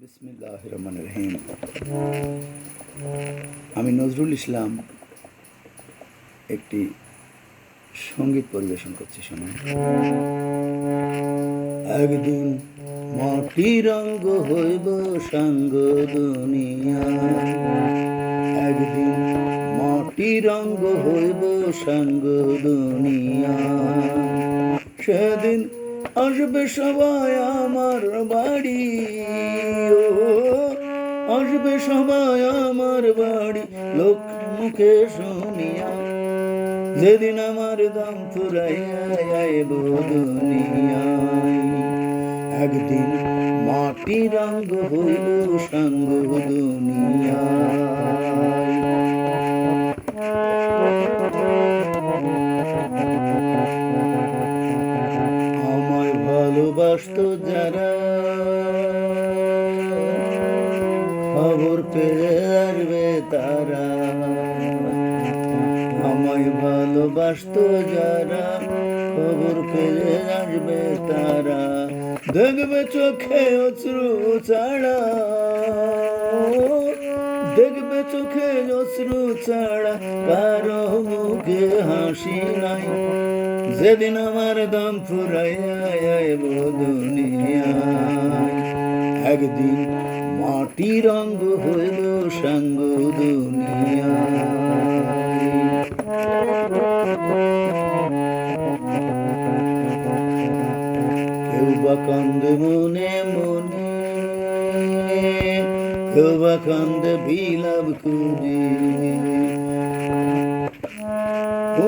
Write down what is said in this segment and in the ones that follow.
বিসমিল্লাহির রহমানির রহিম। আমি নজরুল ইসলাম একটি সঙ্গীত পরিবেশন করছি, শুনুন। একদিন মাটির রঙ্গ হইব সাঙ্গ দুনিয়া, একদিন মাটির রঙ্গ হইব সাঙ্গ দুনিয়া, সেদিন আসবে সবাই আমার বাড়ি, আসবে সবাই আমার বাড়ি লোক মুখে শুনিয়া, যেদিন আমার দাম ফুরাইয়া আইব দুনিয়ায়, একদিন মাটি রঙ্গ হইল সাঙ্গ দুনিয়ায়। আমায় ভালোবাসত যারা, খবর পেয়ে আসবে তারা, আমায় ভালোবাসত যারা, খবর পেয়ে আসবে তারা, দেখবে চোখে অশ্রু ছাড়া, দেখবে চোখে অশ্রু ছাড়া কারো মুখে হাসি নাই, যেদিন আমার দাম ফুরাইয়া আইব দুনিয়ায়, একদিন মাটি রঙ্গ হইল সাঙ্গ দুনিয়ায়। কেউ বা কান্দে মনে মনে, কেউ বা কান্দে বিলাপ করে, ও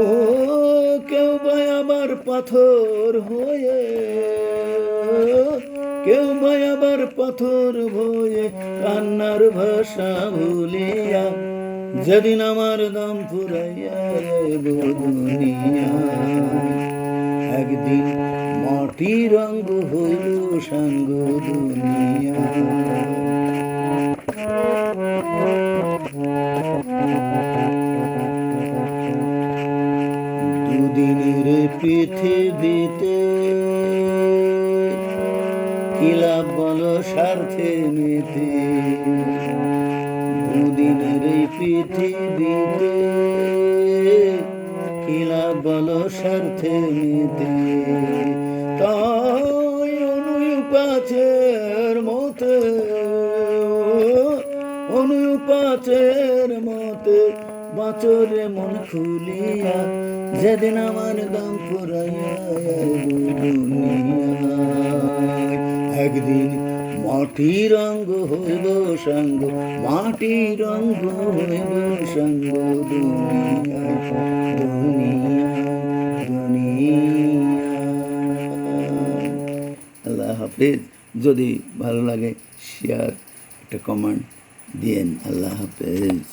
কেউ বা আবার পাথর হয়ে, কেউ বা আবার পাথর হয়ে কান্নার ভাষা ভুলিয়া, যেদিন আমার দাম ফুরাইয়া আইব দুনিয়ায়, একদিন মাটি রঙ্গ হইল সাঙ্গ দুনিয়ায়। দুদিনের পৃথিবীতে কি লাভ বলো স্বার্থে নিতে, দুদিনের পৃথিবীতে কি লাভ বলো স্বার্থে নিতে, তাই অনুপাতের মতে, অনুপাতের মতে বাঁচরে মন খুলিয়া, যেদিন আমার দাম ফুরাইয়া দুনিয়ায়, একদিন মাটি রঙ্গ হইব সাঙ্গ, মাটি রঙ্গ হইব সাঙ্গ দুনিয়ায়, দুনিয়ায় দুনিয়ায়। আল্লাহ হাফেজ। যদি ভালো লাগে শেয়ার, একটা কমেন্ট দিয়েন। আল্লাহ হাফেজ।